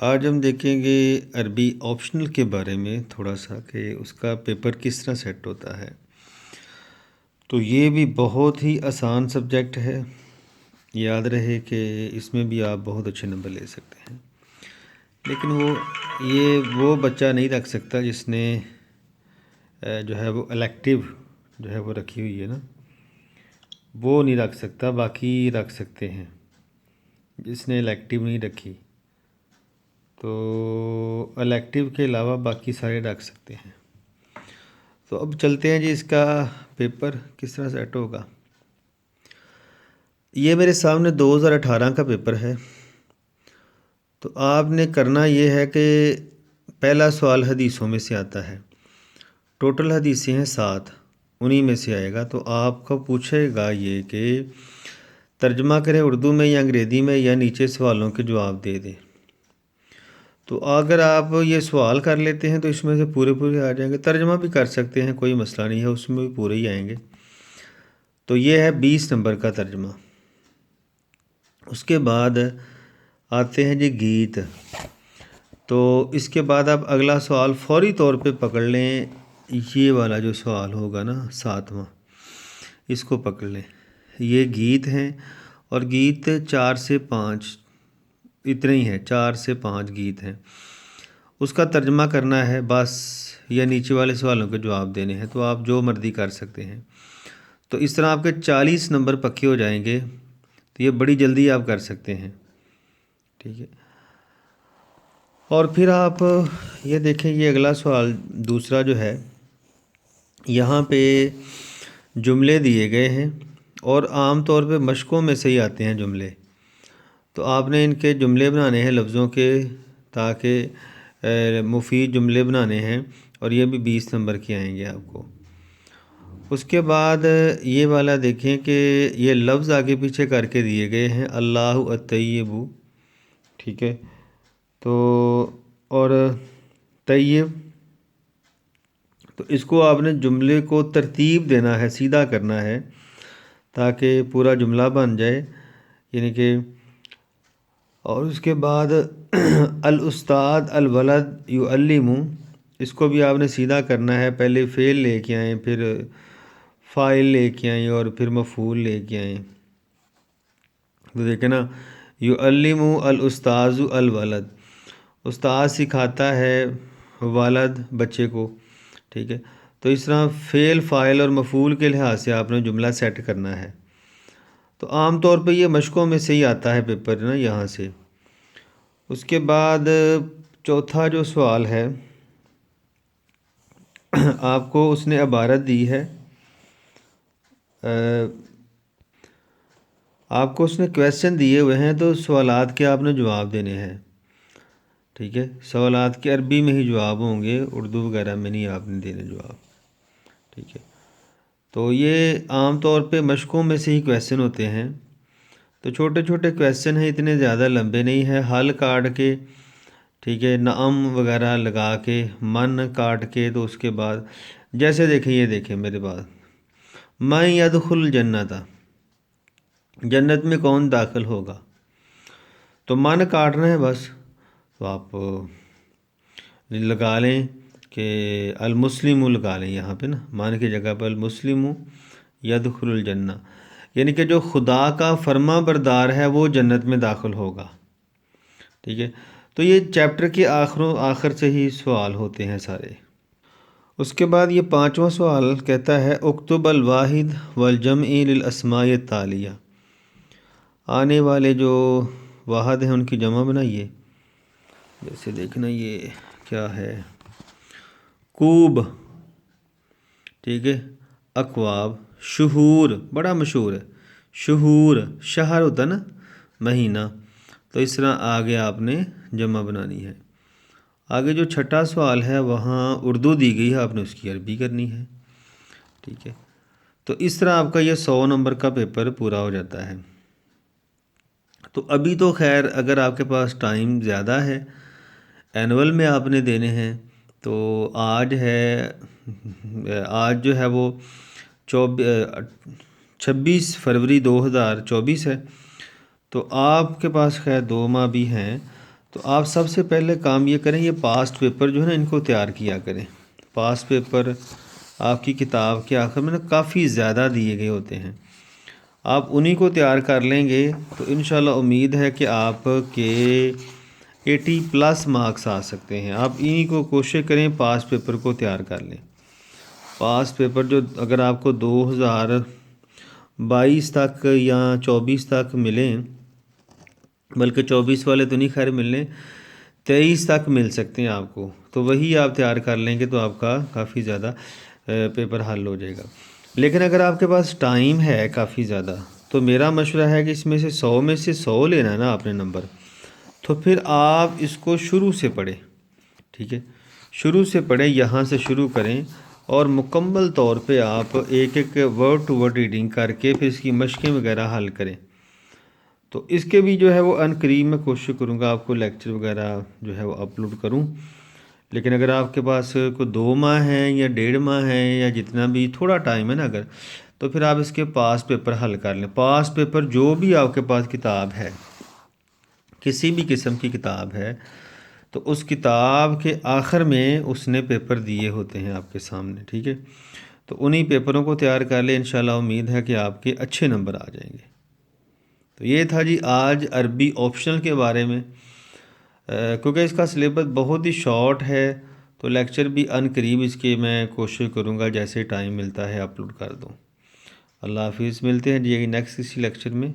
آج ہم دیکھیں گے عربی آپشنل کے بارے میں تھوڑا سا کہ اس کا پیپر کس طرح سیٹ ہوتا ہے۔ تو یہ بھی بہت ہی آسان سبجیکٹ ہے، یاد رہے کہ اس میں بھی آپ بہت اچھے نمبر لے سکتے ہیں، لیکن وہ بچہ نہیں رکھ سکتا جس نے جو ہے وہ الیکٹیو جو ہے وہ رکھی ہوئی ہے نا، وہ نہیں رکھ سکتا، باقی رکھ سکتے ہیں۔ جس نے الیکٹیو نہیں رکھی تو الیکٹیو کے علاوہ باقی سارے رکھ سکتے ہیں۔ تو اب چلتے ہیں جی، اس کا پیپر کس طرح سیٹ ہوگا۔ یہ میرے سامنے 2018 کا پیپر ہے۔ تو آپ نے کرنا یہ ہے کہ پہلا سوال حدیثوں میں سے آتا ہے، ٹوٹل حدیثیں ہیں 7، انہی میں سے آئے گا۔ تو آپ کو پوچھے گا یہ کہ ترجمہ کریں اردو میں یا انگریزی میں، یا نیچے سوالوں کے جواب دے دیں۔ تو اگر آپ یہ سوال کر لیتے ہیں تو اس میں سے پورے آ جائیں گے، ترجمہ بھی کر سکتے ہیں، کوئی مسئلہ نہیں ہے، اس میں بھی پورے ہی آئیں گے۔ تو یہ ہے 20 نمبر کا ترجمہ۔ اس کے بعد آتے ہیں جی گیت۔ تو اس کے بعد آپ اگلا سوال فوری طور پہ پکڑ لیں، یہ والا جو سوال ہوگا نا 7واں، اس کو پکڑ لیں۔ یہ گیت ہیں، اور گیت 4 سے 5 اتنے ہی ہیں، 4 سے 5 گیت ہیں۔ اس کا ترجمہ کرنا ہے بس، یا نیچے والے سوالوں کے جواب دینے ہیں، تو آپ جو مرضی کر سکتے ہیں۔ تو اس طرح آپ کے 40 نمبر پکے ہو جائیں گے، تو یہ بڑی جلدی آپ کر سکتے ہیں، ٹھیک ہے۔ اور پھر آپ یہ دیکھیں، یہ اگلا سوال دوسرا جو ہے، یہاں پہ جملے دیے گئے ہیں، اور عام طور پہ مشقوں میں سے ہی آتے ہیں جملے۔ تو آپ نے ان کے جملے بنانے ہیں لفظوں کے، تاکہ مفید جملے بنانے ہیں، اور یہ بھی 20 نمبر کے آئیں گے آپ کو۔ اس کے بعد یہ والا دیکھیں کہ یہ لفظ آگے پیچھے کر کے دیے گئے ہیں، اللہ الطیب، ٹھیک ہے۔ تو اور طیب، تو اس کو آپ نے جملے کو ترتیب دینا ہے، سیدھا کرنا ہے، تاکہ پورا جملہ بن جائے، یعنی کہ۔ اور اس کے بعد الاستاذ الولد یعلم، اس کو بھی آپ نے سیدھا کرنا ہے، پہلے فعل لے کے آئیں، پھر فاعل لے کے آئیں، اور پھر مفعول لے کے آئیں۔ تو دیکھیں نا، یعلم الاستاذ الولد، استاد سکھاتا ہے والد بچے کو، ٹھیک ہے۔ تو اس طرح فعل، فاعل اور مفعول کے لحاظ سے آپ نے جملہ سیٹ کرنا ہے۔ تو عام طور پہ یہ مشقوں میں سے ہی آتا ہے پیپر نا، یہاں سے۔ اس کے بعد چوتھا جو سوال ہے، آپ کو اس نے عبارت دی ہے، آپ کو اس نے کویسچن دیے ہوئے ہیں، تو سوالات کے آپ نے جواب دینے ہیں، ٹھیک ہے۔ سوالات کے عربی میں ہی جواب ہوں گے، اردو وغیرہ میں نہیں آپ نے دینے جواب، ٹھیک ہے۔ تو یہ عام طور پہ مشقوں میں سے ہی کویسچن ہوتے ہیں۔ تو چھوٹے چھوٹے کویسچن ہیں، اتنے زیادہ لمبے نہیں ہیں، حل کاٹ کے، ٹھیک ہے، نعم وغیرہ لگا کے، من کاٹ کے، تو اس کے بعد جیسے دیکھیں، یہ دیکھیں میرے بعد، من یدخل الجنت، جنت میں کون داخل ہوگا، تو من کاٹنا ہے بس۔ تو آپ لگا لیں کہ المسلم لگا لیں یہاں پہ نا، من کی جگہ پر المسلم یدخل الجنہ، یعنی کہ جو خدا کا فرما بردار ہے وہ جنت میں داخل ہوگا، ٹھیک ہے۔ تو یہ چیپٹر کے آخر سے ہی سوال ہوتے ہیں سارے۔ اس کے بعد یہ 5واں سوال کہتا ہے، اکتب الواحد والجمع للاسماء التالیہ، آنے والے جو واحد ہیں ان کی جمع بنائیے۔ جیسے دیکھنا، یہ کیا ہے، کوب، ٹھیک ہے، اکواب، شہور، بڑا مشہور ہے، شہور، شہر ہوتا نا مہینہ، تو اس طرح آگے آپ نے جمع بنانی ہے۔ آگے جو چھٹا سوال ہے وہاں اردو دی گئی ہے، آپ نے اس کی عربی کرنی ہے، ٹھیک ہے۔ تو اس طرح آپ کا یہ 100 نمبر کا پیپر پورا ہو جاتا ہے۔ تو ابھی تو خیر اگر آپ کے پاس ٹائم زیادہ ہے، اینول میں آپ نے دینے ہیں، تو آج جو ہے وہ 26 فروری 2024 ہے، تو آپ کے پاس خیر 2 ماہ بھی ہیں، تو آپ سب سے پہلے کام یہ کریں، یہ پاسٹ پیپر جو ہے نا ان کو تیار کیا کریں۔ پاسٹ پیپر آپ کی کتاب کے آخر میں نا کافی زیادہ دیے گئے ہوتے ہیں، آپ انہی کو تیار کر لیں گے تو انشاءاللہ امید ہے کہ آپ کے 80+ مارکس آ سکتے ہیں۔ آپ انہی کو کوشش کریں پاسٹ پیپر کو تیار کر لیں۔ پاسٹ پیپر جو اگر آپ کو 2022 تک یا 24 تک ملیں، بلکہ 24 والے تو نہیں خیر ملنے، 23 تک مل سکتے ہیں آپ کو، تو وہی آپ تیار کر لیں گے تو آپ کا کافی زیادہ پیپر حل ہو جائے گا۔ لیکن اگر آپ کے پاس ٹائم ہے کافی زیادہ تو میرا مشورہ ہے کہ اس میں سے 100 لینا ہے نا آپ نے نمبر، تو پھر آپ اس کو شروع سے پڑھیں، ٹھیک ہے، شروع سے پڑھیں، یہاں سے شروع کریں اور مکمل طور پہ آپ ایک ایک ورڈ ٹو ورڈ ریڈنگ کر کے پھر اس کی مشقیں وغیرہ حل کریں۔ تو اس کے بھی جو ہے وہ ان قریب میں کوشش کروں گا آپ کو لیکچر وغیرہ جو ہے وہ اپلوڈ کروں۔ لیکن اگر آپ کے پاس کوئی 2 ماہ ہیں یا 1.5 ماہ ہیں یا جتنا بھی تھوڑا ٹائم ہے نا اگر، تو پھر آپ اس کے پاس پیپر حل کر لیں۔ پاس پیپر جو بھی آپ کے پاس کتاب ہے، کسی بھی قسم کی کتاب ہے، تو اس کتاب کے آخر میں اس نے پیپر دیے ہوتے ہیں آپ کے سامنے، ٹھیک ہے، تو انہی پیپروں کو تیار کر لیں، انشاءاللہ امید ہے کہ آپ کے اچھے نمبر آ جائیں گے۔ تو یہ تھا جی آج عربی آپشنل کے بارے میں، کیونکہ اس کا سلیبس بہت ہی شارٹ ہے تو لیکچر بھی ان قریب اس کے میں کوشش کروں گا جیسے ٹائم ملتا ہے اپلوڈ کر دوں۔ اللہ حافظ، ملتے ہیں جی نیکسٹ کسی لیکچر میں۔